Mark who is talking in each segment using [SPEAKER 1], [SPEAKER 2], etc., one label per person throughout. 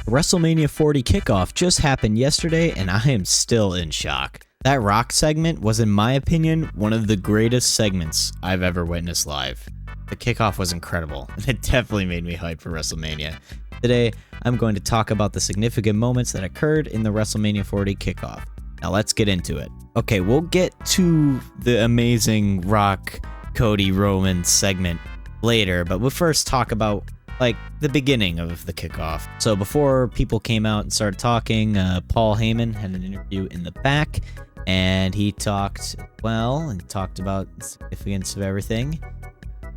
[SPEAKER 1] WrestleMania 40 Kickoff just happened yesterday, and I am still in shock. That Rock segment was, in my opinion, one of the greatest segments I've ever witnessed live. The Kickoff was incredible, and it definitely made me hyped for WrestleMania. Today, I'm going to talk about the significant moments that occurred in the WrestleMania 40 Kickoff. Now let's get into it. Okay, we'll get to the amazing Rock, Cody, Roman segment later, but we'll first talk about the beginning of the kickoff. So before people came out and started talking, Paul Heyman had an interview in the back, and he talked about the significance of everything.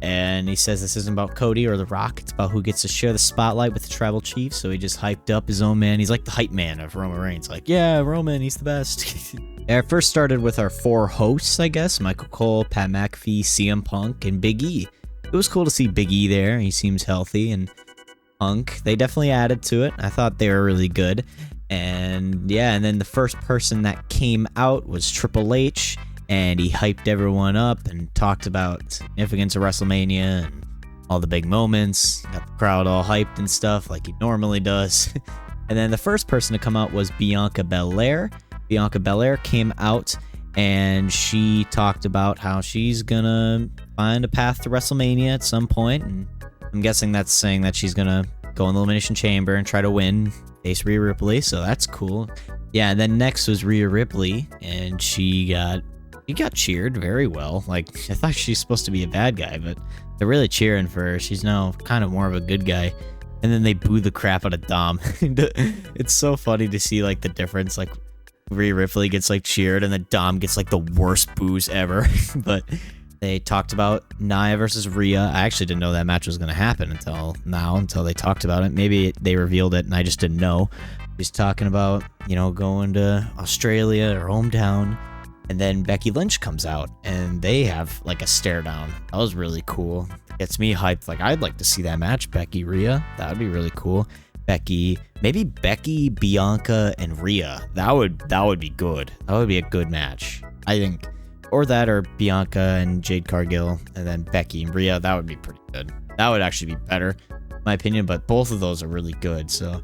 [SPEAKER 1] And he says this isn't about Cody or The Rock, it's about who gets to share the spotlight with the Tribal Chief. So he just hyped up his own man. He's like the hype man of Roman Reigns. Like, yeah, Roman, he's the best. I first started with our four hosts, I guess. Michael Cole, Pat McAfee, CM Punk, and Big E. It was cool to see Big E there. He seems healthy. And Punk, they definitely added to it. I thought they were really good. And yeah, and then the first person that came out was Triple H. And he hyped everyone up and talked about significance of WrestleMania and all the big moments. Got the crowd all hyped and stuff like he normally does. And then the first person to come out was Bianca Belair. Bianca Belair came out and she talked about how she's gonna find a path to WrestleMania at some point. And I'm guessing that's saying that she's gonna go in the Elimination Chamber and try to win, face Rhea Ripley. So that's cool. Yeah, and then next was Rhea Ripley, and she got cheered very well. Like, I thought she's supposed to be a bad guy, but they're really cheering for her. She's now kind of more of a good guy. And then they boo the crap out of Dom. It's so funny to see, the difference. Rhea Ripley gets, cheered, and then Dom gets, the worst boos ever. But they talked about Nia versus Rhea. I actually didn't know that match was going to happen until they talked about it. Maybe they revealed it, and I just didn't know. He's talking about, going to Australia, her hometown. And then Becky Lynch comes out, and they have, a stare down. That was really cool. Gets me hyped. I'd like to see that match, Becky, Rhea. That would be really cool. Maybe Becky, Bianca, and Rhea. That would be good. That would be a good match, I think. Or that, or Bianca and Jade Cargill, and then Becky and Rhea. That would be pretty good. That would actually be better, in my opinion, but both of those are really good, so...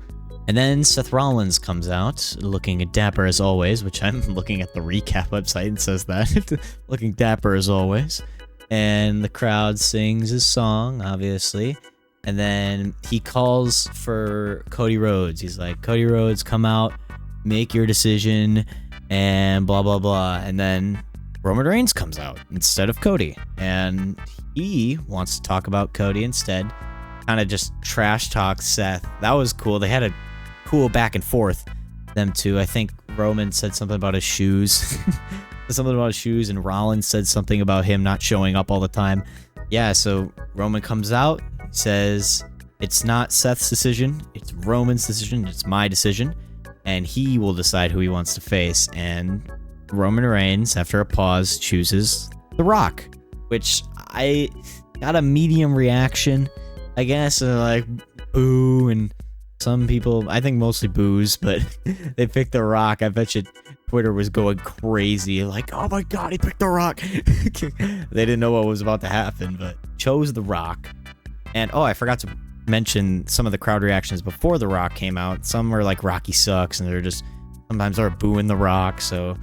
[SPEAKER 1] And then Seth Rollins comes out, looking dapper as always, which I'm looking at the recap website and says that. Looking dapper as always. And the crowd sings his song, obviously. And then he calls for Cody Rhodes. He's like, Cody Rhodes, come out, make your decision, and blah, blah, blah. And then Roman Reigns comes out instead of Cody. And he wants to talk about Cody instead. Kind of just trash talk Seth. That was cool. They had a cool back and forth, them two. I think Roman said something about his shoes. And Rollins said something about him not showing up all the time. Yeah, so Roman comes out, says it's not Seth's decision, it's Roman's decision, it's my decision, and he will decide who he wants to face. And Roman Reigns, after a pause, chooses The Rock, which I got a medium reaction, I guess, boo, and some people, I think mostly boos, but they picked The Rock. I bet you Twitter was going crazy, oh my god, he picked The Rock. They didn't know what was about to happen, but chose The Rock. And, I forgot to mention some of the crowd reactions before The Rock came out. Some were Rocky sucks, and sometimes they're booing The Rock, so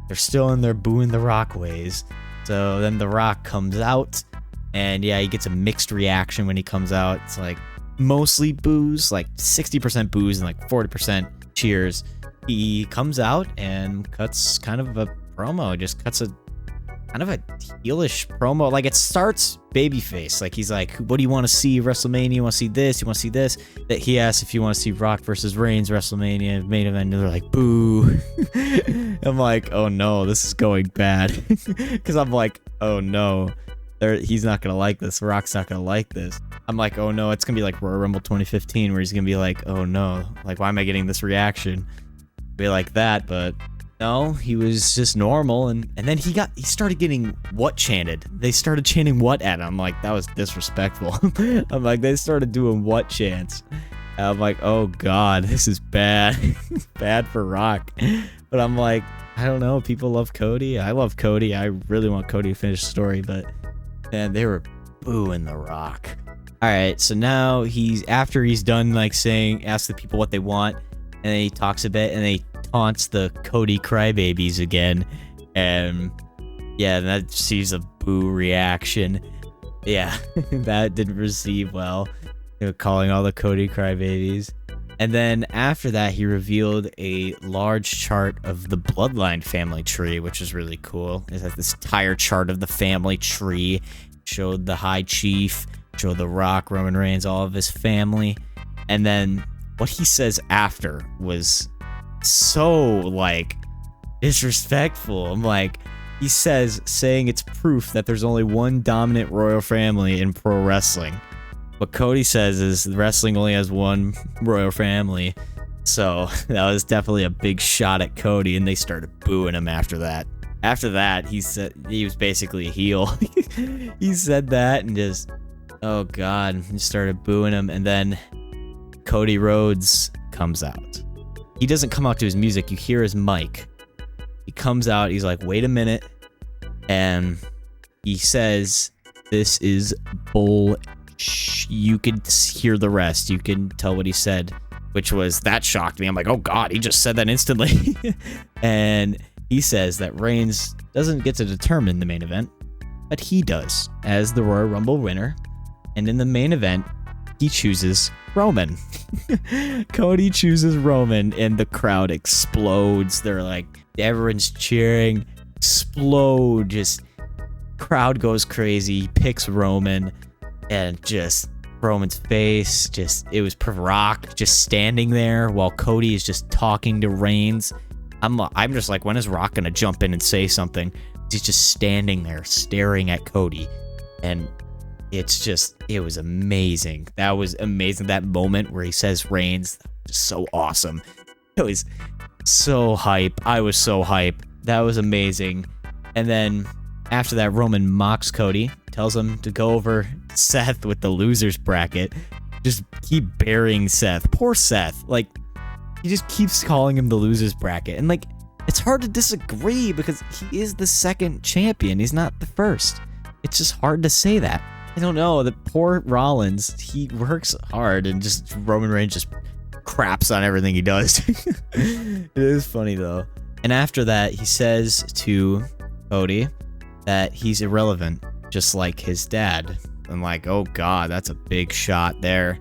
[SPEAKER 1] they're still in their booing The Rock ways. So then The Rock comes out, and yeah, he gets a mixed reaction when he comes out. It's mostly boos, 60% boos and 40% cheers. He comes out and cuts kind of a promo, just cuts a kind of a heelish promo. It starts babyface. He's what do you want to see? WrestleMania? You want to see this? You want to see this? That he asks if you want to see Rock versus Reigns WrestleMania main event, and they're boo. I'm oh no, this is going bad. Because I'm oh no. He's not gonna like this. Rock's not gonna like this. I'm oh no, it's gonna be Royal Rumble 2015 where he's gonna be oh no, why am I getting this reaction? Be that, but no, he was just normal, and then he started getting what chanted. They started chanting what at him. I'm that was disrespectful. I'm they started doing what chants. I'm oh god, this is bad. Bad for Rock. But I'm I don't know, people love Cody. I love Cody. I really want Cody to finish the story, but man, they were booing The Rock. All right, so now after he's done like asks the people what they want, and then he talks a bit, and then he taunts the Cody crybabies again, and yeah, that sees a boo reaction. Yeah, that didn't receive well, calling all the Cody crybabies. And then after that, he revealed a large chart of the Bloodline family tree, which is really cool. It has this entire chart of the family tree, showed the High Chief, showed The Rock, Roman Reigns, all of his family. And then what he says after was so, like, disrespectful. I'm like, he saying it's proof that there's only one dominant royal family in pro wrestling. What Cody says is wrestling only has one royal family. So that was definitely a big shot at Cody, and they started booing him after that. After that, he said he was basically a heel. He said that and just, oh God, he started booing him. And then Cody Rhodes comes out. He doesn't come out to his music. You hear his mic. He comes out. He's like, wait a minute. And he says, this is bull. You could hear the rest. You can tell what he said, which was, that shocked me. I'm like, oh God, he just said that instantly. And he says that Reigns doesn't get to determine the main event, but he does as the Royal Rumble winner. And in the main event, he chooses Roman. Cody chooses Roman, and the crowd explodes. They're like, everyone's cheering, explode, just crowd goes crazy. He picks Roman. And just Roman's face, it was Rock just standing there while Cody is just talking to Reigns. I'm just like, when is Rock gonna jump in and say something? He's just standing there staring at Cody, and it was amazing. That was amazing. That moment where he says Reigns, was so awesome. It was so hype. I was so hype. That was amazing. And then after that, Roman mocks Cody, tells him to go over Seth with the losers bracket. Just keep burying Seth. Poor Seth. Like, he just keeps calling him the losers bracket. And, like, it's hard to disagree because he is the second champion. He's not the first. It's just hard to say that. I don't know. The poor Rollins, he works hard and just Roman Reigns just craps on everything he does. It is funny, though. And after that, he says to Cody that he's irrelevant, just like his dad. I'm like, oh God, that's a big shot there.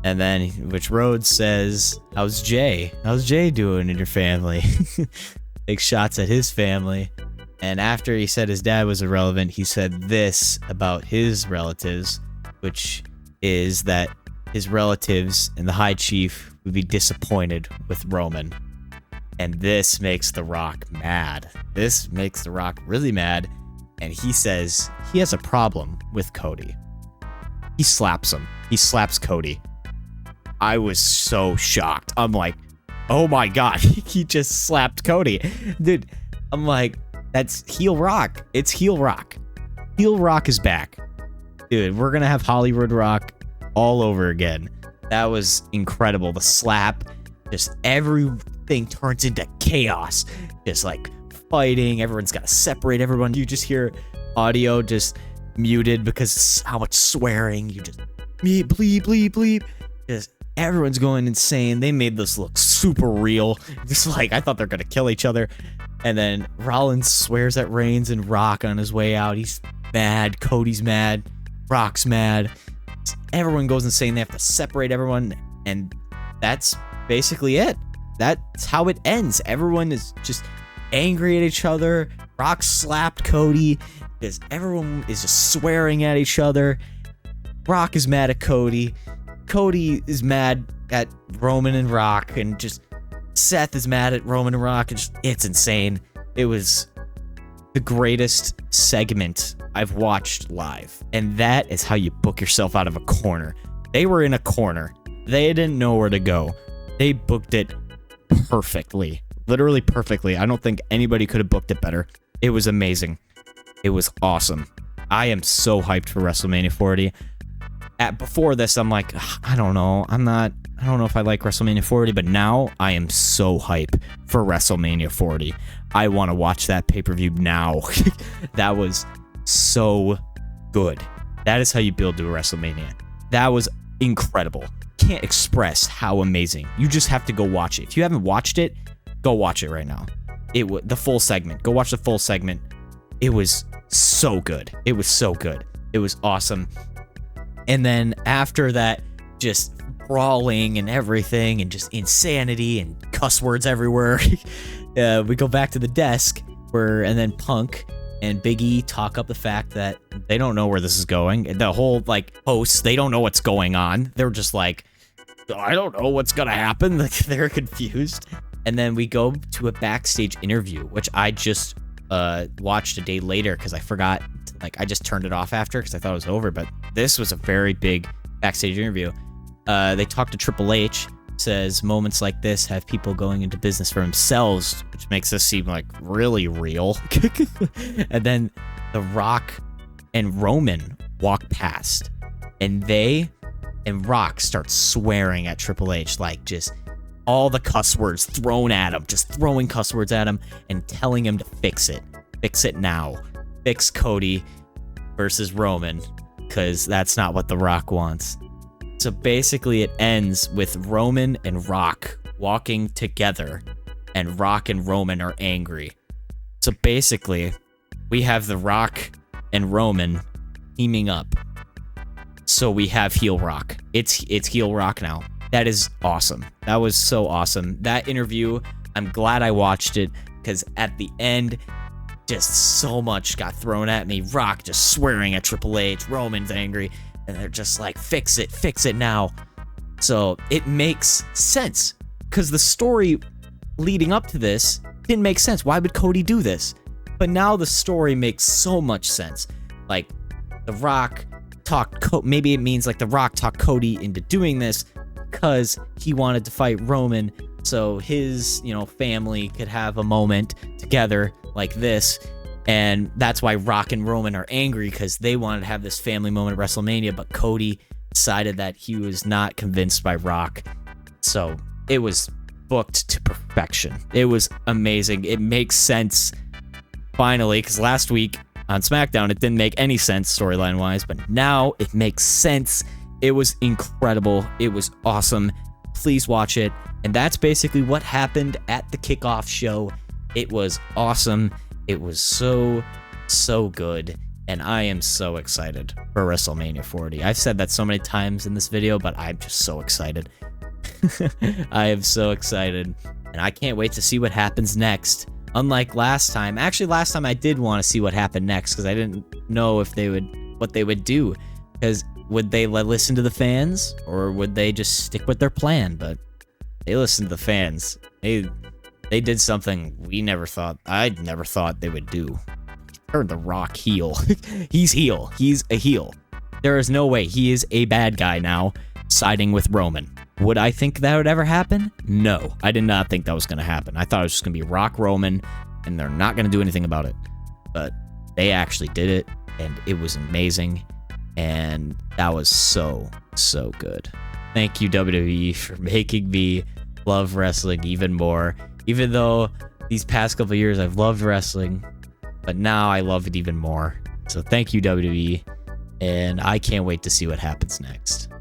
[SPEAKER 1] And then, which Rhodes says, how's Jay? How's Jay doing in your family? Big shots at his family. And after he said his dad was irrelevant, he said this about his relatives, which is that his relatives and the High Chief would be disappointed with Roman. And this makes The Rock mad. This makes The Rock really mad. And he says he has a problem with Cody. He slaps him. He slaps Cody. I was so shocked. I'm like, oh my God, he just slapped Cody. Dude, I'm like, that's heel Rock. It's heel Rock. Heel Rock is back. Dude, we're going to have Hollywood Rock all over again. That was incredible. The slap, just everything turns into chaos. Just like fighting, everyone's got to separate everyone. You just hear audio just muted because how much swearing. You just bleep, bleep, bleep. Just everyone's going insane. They made this look super real. Just like, I thought they're gonna kill each other. And then Rollins swears at Reigns and Rock on his way out. He's mad. Cody's mad. Rock's mad. Everyone goes insane. They have to separate everyone, and that's basically it. That's how it ends. Everyone is just angry at each other. Rock slapped Cody because everyone is just swearing at each other. Rock is mad at Cody. Cody is mad at Roman and Rock, and just Seth is mad at Roman and Rock. It's insane. It was the greatest segment I've watched live, and that is how you book yourself out of a corner. They were in a corner. They didn't know where to go. They booked it perfectly. Literally perfectly. I don't think anybody could have booked it better. It was amazing. It was awesome. I am so hyped for WrestleMania 40. Before this, I'm like, I don't know. I don't know if I like WrestleMania 40, but now I am so hyped for WrestleMania 40. I want to watch that pay-per-view now. That was so good. That is how you build to a WrestleMania. That was incredible. Can't express how amazing. You just have to go watch it. If you haven't watched it, go watch it right now. The full segment. Go watch the full segment. It was so good. It was so good. It was awesome. And then after that, just brawling and everything and just insanity and cuss words everywhere. We go back to the desk and then Punk and Big E talk up the fact that they don't know where this is going. The whole hosts, they don't know what's going on. They're just like, I don't know what's gonna happen. They're confused. And then we go to a backstage interview, which I just watched a day later because I forgot. I just turned it off after because I thought it was over. But this was a very big backstage interview. They talked to Triple H. Says moments like this have people going into business for themselves, which makes this seem like really real. And then The Rock and Roman walk past, and Rock start swearing at Triple H, just all the cuss words thrown at him, just throwing cuss words at him and telling him to fix it. Fix it now. Fix Cody versus Roman, because that's not what The Rock wants. So basically it ends with Roman and Rock walking together, and Rock and Roman are angry. So basically we have The Rock and Roman teaming up. So we have heel Rock. It's heel Rock now. That is awesome. That was so awesome. That interview, I'm glad I watched it, because at the end, just so much got thrown at me. Rock just swearing at Triple H, Roman's angry, and they're just like, fix it now. So it makes sense, because the story leading up to this didn't make sense. Why would Cody do this? But now the story makes so much sense. The Rock maybe it means The Rock talked Cody into doing this because he wanted to fight Roman, so his family could have a moment together like this. And that's why Rock and Roman are angry, because they wanted to have this family moment at WrestleMania, but Cody decided that he was not convinced by Rock. So it was booked to perfection. It was amazing. It makes sense, finally, because last week on SmackDown, it didn't make any sense storyline-wise, but now it makes sense. It was incredible. It was awesome. Please watch it. And that's basically what happened at the Kickoff show. It was awesome. It was so good, and I am so excited for WrestleMania 40. I've said that so many times in this video, but I'm just so excited. I am so excited, and I can't wait to see what happens next. Unlike last time. Actually, last time I did want to see what happened next, because I didn't know what they would do. Because would they listen to the fans, or would they just stick with their plan? But they listened to the fans. They did something I never thought they would do. Turned The Rock heel. He's heel. He's a heel. There is no way. He is a bad guy now, siding with Roman. Would I think that would ever happen? No, I did not think that was going to happen. I thought it was just going to be Rock Roman, and they're not going to do anything about it. But they actually did it, and it was amazing, and that was so good. Thank you, WWE, for making me love wrestling even more. Even though these past couple of years I've loved wrestling, but now I love it even more. So thank you, WWE, and I can't wait to see what happens next.